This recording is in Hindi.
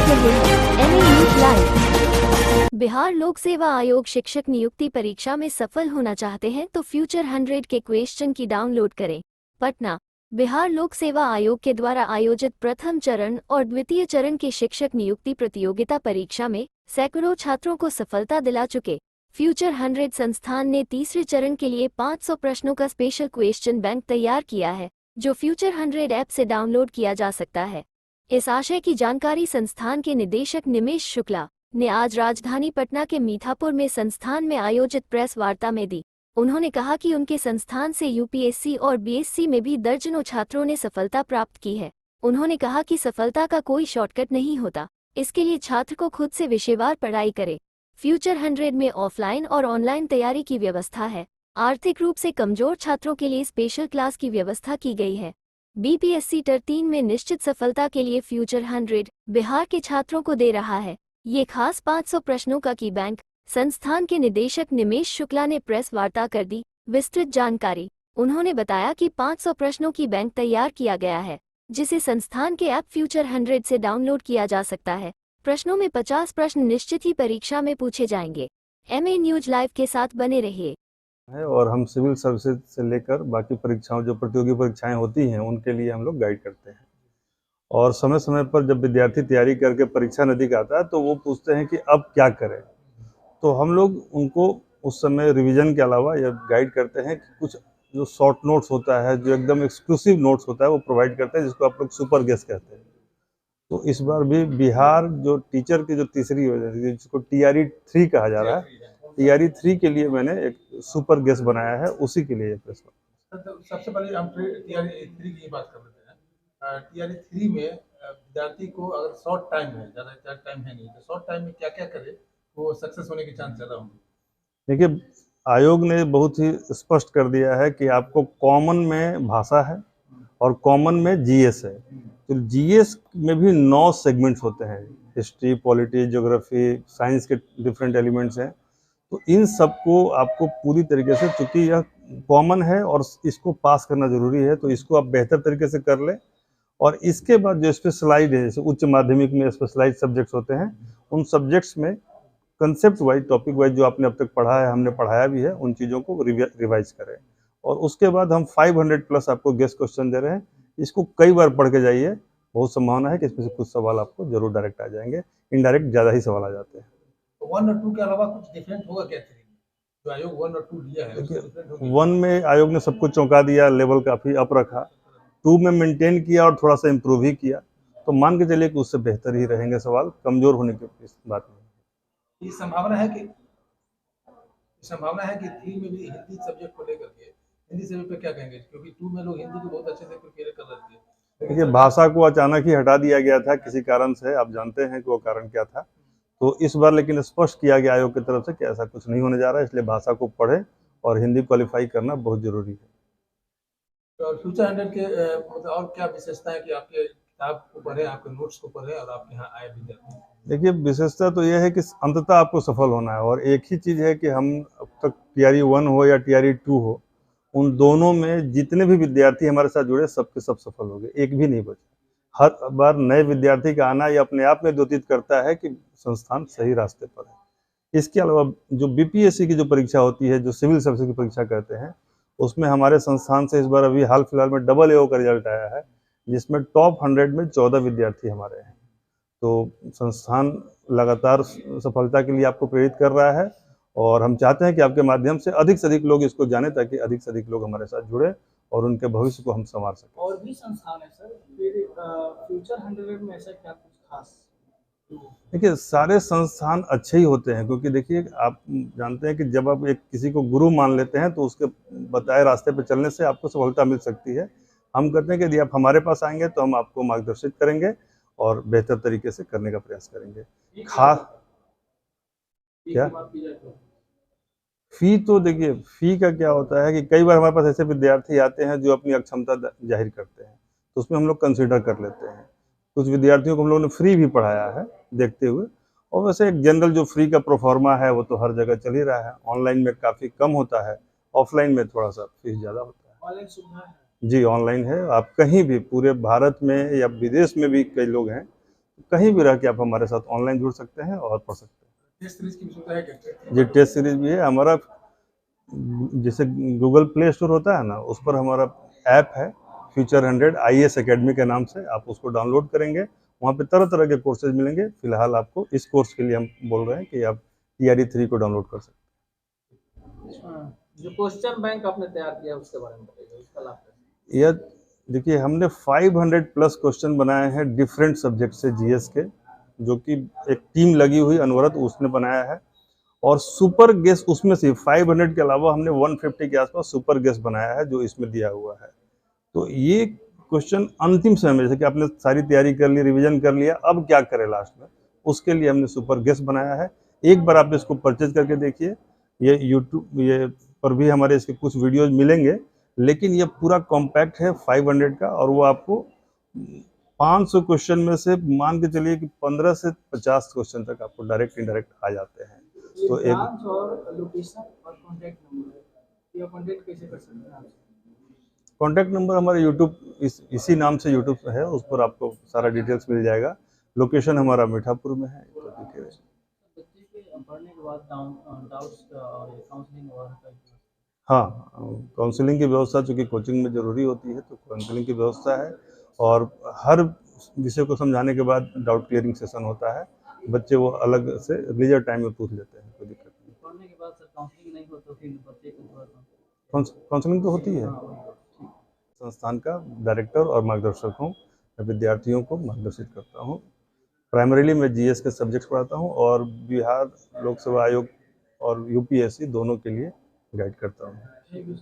रहे हैं एमए न्यूज लाइव। बिहार लोक सेवा आयोग शिक्षक नियुक्ति परीक्षा में सफल होना चाहते हैं तो फ्यूचर 100 के क्वेश्चन की डाउनलोड करें। पटना बिहार लोक सेवा आयोग के द्वारा आयोजित प्रथम चरण और द्वितीय चरण की शिक्षक नियुक्ति प्रतियोगिता परीक्षा में सैकड़ों छात्रों को सफलता दिला चुके फ्यूचर 100 संस्थान ने तीसरे चरण के लिए 500 प्रश्नों का स्पेशल क्वेश्चन बैंक तैयार किया है, जो फ्यूचर 100 ऐप से डाउनलोड किया जा सकता है। इस आशय की जानकारी संस्थान के निदेशक निमेश शुक्ला ने आज राजधानी पटना के मीठापुर में संस्थान में आयोजित प्रेस वार्ता में दी। उन्होंने कहा कि उनके संस्थान से यूपीएससी और बीएससी में भी दर्जनों छात्रों ने सफलता प्राप्त की है। उन्होंने कहा कि सफलता का कोई शॉर्टकट नहीं होता, इसके लिए छात्र को खुद से विषयवार पढ़ाई करे। फ्यूचर 100 में ऑफलाइन और ऑनलाइन तैयारी की व्यवस्था है। आर्थिक रूप से कमजोर छात्रों के लिए स्पेशल क्लास की व्यवस्था की गई है। बीपीएससी टर 3 में निश्चित सफलता के लिए फ्यूचर 100 बिहार के छात्रों को दे रहा है ये खास 500 प्रश्नों का की बैंक। संस्थान के निदेशक निमेश शुक्ला ने प्रेस वार्ता कर दी विस्तृत जानकारी। उन्होंने बताया कि 500 प्रश्नों की बैंक तैयार किया गया है, जिसे संस्थान के ऐप फ्यूचर 100 से डाउनलोड किया जा सकता है। प्रश्नों में 50 प्रश्न निश्चित ही परीक्षा में पूछे जाएंगे। एमए न्यूज लाइव के साथ बने रहिए। है और हम सिविल सर्विसेज से लेकर बाकी परीक्षाओं जो प्रतियोगी परीक्षाएं होती हैं उनके लिए हम लोग गाइड करते हैं। और समय समय पर जब विद्यार्थी तैयारी करके परीक्षा नज़दीक आता है तो वो पूछते हैं कि अब क्या करें, तो हम लोग उनको उस समय रिवीजन के अलावा यह गाइड करते हैं कि कुछ जो शॉर्ट नोट्स होता है, जो एकदम एक्सक्लूसिव नोट्स होता है, वो प्रोवाइड करते हैं, जिसको आप लोग सुपर गेस्ट कहते हैं। तो इस बार भी बिहार जो टीचर की जो तीसरी योजना थी, जिसको टीआरई 3 कहा जा रहा है, टीआरई 3 के लिए मैंने एक सुपर गेस्ट बनाया है, उसी के लिए प्रेस। तो सबसे पहले हम टीआरई 3 की बात कर लेते हैं। टीआरई 3 में विद्यार्थी को अगर शॉर्ट टाइम है, ज़्यादा टाइम है नहीं, तो शॉर्ट टाइम में क्या क्या करे वो सक्सेस होने के चांस ज़्यादा होंगे। देखिए, आयोग ने बहुत ही स्पष्ट कर दिया है कि आपको कॉमन में भाषा है और कॉमन में जीएस है। तो जीएस में भी 9 सेगमेंट्स होते हैं, हिस्ट्री, पॉलिटी, ज्योग्राफी, साइंस के डिफरेंट एलिमेंट्स हैं। तो इन सबको आपको पूरी तरीके से, चूंकि यह कॉमन है और इसको पास करना जरूरी है, तो इसको आप बेहतर तरीके से कर लें। और इसके बाद जो स्पेशलाइज है, जैसे उच्च माध्यमिक में स्पेशलाइज सब्जेक्ट्स होते हैं, उन सब्जेक्ट्स में कंसेप्ट वाइज, टॉपिक वाइज जो आपने अब तक पढ़ा है, हमने पढ़ाया भी है, उन चीज़ों को रिवाइज करें। और उसके बाद हम 500 प्लस आपको गेस्ट क्वेश्चन दे रहे हैं। इसको कई बार पढ़ के जाइए, बहुत संभावना है कि इसमें से कुछ सवाल आपको जरूर डायरेक्ट आ जाएंगे, इनडायरेक्ट ज़्यादा ही सवाल आ जाते हैं। 1 और 2 के अलावा कुछ डिफरेंट होगा क्या? जो आयोग 1 और 2 लिया है, देखिए, 1 में आयोग ने सबको चौंका दिया, लेवल काफ़ी अप रखा। 2 में मेंटेन किया और थोड़ा सा इम्प्रूव ही किया, तो मान के चलिए कि उससे बेहतर ही रहेंगे सवाल, कमज़ोर होने की बात नहीं। ये संभावना है कि 3 में भी हिंदी सब्जेक्ट को लेकर के, हिंदी सब्जेक्ट पे क्या कहेंगे? क्योंकि 2 में लोग हिंदी को बहुत अच्छे से प्रिपेयर कर रहे थे। देखिए, भाषा को अचानक ही हटा दिया गया था किसी कारण से, आप जानते हैं कि वो कारण क्या था। तो इस बार लेकिन स्पष्ट किया गया आयोग की तरफ से कि ऐसा कुछ नहीं होने जा रहा है, इसलिए भाषा को पढ़ें और हिंदी क्वालिफाई करना बहुत जरूरी है। तो फ्यूचर 100 के मतलब और क्या विशेषता है कि आपके किताब को पढ़े, आपके नोट्स को पढ़े और आप यहाँ आए विद्यार्थी? देखिए, विशेषता तो यह है कि अंततः आपको सफल होना है, और एक ही चीज़ है कि हम अब तक टीआरई 1 हो या टीआरई 2 हो, उन दोनों में जितने भी विद्यार्थी हमारे साथ जुड़े, सबके सब सफल हो गए, एक भी नहीं बचा। हर बार नए विद्यार्थी का आना ये अपने आप में द्योतित करता है कि संस्थान सही रास्ते पर है। इसके अलावा जो बीपीएससी की जो परीक्षा होती है, जो सिविल सर्विस की परीक्षा कहते हैं, उसमें हमारे संस्थान से इस बार अभी हाल फिलहाल में डबल AO का रिजल्ट आया है, जिसमें टॉप 100 में 14 विद्यार्थी हमारे हैं। तो संस्थान लगातार सफलता के लिए आपको प्रेरित कर रहा है, और हम चाहते हैं कि आपके माध्यम से अधिक लोग इसको जाने, ताकि अधिक से अधिक लोग हमारे साथ जुड़े और उनके भविष्य को हम संवार सकें। और भी संस्थान है सर, फिर फ्यूचर 100 में ऐसा क्या कुछ खास? देखिए, सारे संस्थान अच्छे ही होते हैं, क्योंकि देखिए, आप जानते हैं कि जब आप एक किसी को गुरु मान लेते हैं तो उसके बताए रास्ते पर चलने से आपको सफलता मिल सकती है। हम कहते हैं कि यदि आप हमारे पास आएंगे तो हम आपको मार्गदर्शित करेंगे और बेहतर तरीके से करने का प्रयास करेंगे। खास क्या फी, तो देखिए, फी का क्या होता है कि कई बार हमारे पास ऐसे विद्यार्थी आते हैं जो अपनी अक्षमता जाहिर करते हैं, तो उसमें हम लोग कंसीडर कर लेते हैं। कुछ विद्यार्थियों को हम लोगों ने फ्री भी पढ़ाया है देखते हुए, और वैसे एक जनरल जो फ्री का प्रोफार्मा है वो तो हर जगह चल ही रहा है। ऑनलाइन में काफ़ी कम होता है, ऑफलाइन में थोड़ा सा फीस ज़्यादा होता है। ऑनलाइन सुविधा है? जी, ऑनलाइन है। आप कहीं भी पूरे भारत में या विदेश में भी कई लोग हैं, कहीं भी रह के आप हमारे साथ ऑनलाइन जुड़ सकते हैं और पढ़ सकते हैं। टेस्ट सीरीज की भी सुविधा है क्या? ये टेस्ट सीरीज भी है हमारा, जैसे गूगल प्ले स्टोर होता है ना, उस पर हमारा ऐप है फ्यूचर 100 IAS एकेडमी के नाम से, आप उसको डाउनलोड करेंगे, वहाँ पे तरह तरह के कोर्सेज मिलेंगे। फिलहाल आपको इस कोर्स के लिए हम बोल रहे हैं कि आप TRE 3 को डाउनलोड कर सकते जो क्वेश्चन बैंक आपने तैयार किया है उसके बारे में बताइए, उसका लाभ कैसे? हैं। यह देखिए, हमने 500 प्लस क्वेश्चन बनाए हैं डिफरेंट सब्जेक्ट से GS के, जो कि एक टीम लगी हुई अनवरत उसने बनाया है। और सुपर गेस्ट उसमें से 500 के अलावा हमने 150 के आसपास सुपर गेस्ट बनाया है, जो इसमें दिया हुआ है। तो ये क्वेश्चन अंतिम समय में, जैसे कि आपने सारी तैयारी कर ली, रिवीजन कर लिया, अब क्या करें लास्ट में, उसके लिए हमने सुपर गेस्ट बनाया है। एक बार आप इसको परचेज करके देखिए। ये यूट्यूब ये पर भी हमारे इसके कुछ वीडियोज मिलेंगे, लेकिन ये पूरा कॉम्पैक्ट है 500 का, और वो आपको 500 क्वेश्चन में से मान के चलिए कि 15 से 50 क्वेश्चन तक आपको डायरेक्ट इनडायरेक्ट आ जाते हैं। तो एक ब्रांच और लोकेशन और कॉन्टैक्ट नंबर, ये कॉन्टैक्ट कैसे कर सकते हैं आपसे? कॉन्टैक्ट नंबर हमारे यूट्यूब इसी नाम से यूट्यूब है, उस पर आपको सारा डिटेल्स मिल जाएगा। लोकेशन हमारा मीठापुर में है, तो देखिए। बच्चे के पढ़ने के बाद डाउट्स और काउंसलिंग वगैरह का हाँ, काउंसलिंग की व्यवस्था चूँकि कोचिंग में ज़रूरी होती है, तो काउंसलिंग की व्यवस्था है, और हर विषय को समझाने के बाद डाउट क्लियरिंग सेशन होता है। बच्चे वो अलग से लीजर टाइम में पूछ लेते हैं, कोई दिक्कत नहीं। पढ़ने के बाद सर काउंसलिंग नहीं हो तो फिर बच्चे को थोड़ा सा काउंसलिंग तो होती है। संस्थान का डायरेक्टर और मार्गदर्शक हूँ, मैं विद्यार्थियों को मार्गदर्शित करता हूँ। प्राइमरीली मैं GS के सब्जेक्ट्स पढ़ाता हूँ, और बिहार लोक सेवा आयोग और UPSC दोनों के लिए गाइड करता हूँ। ठीक है।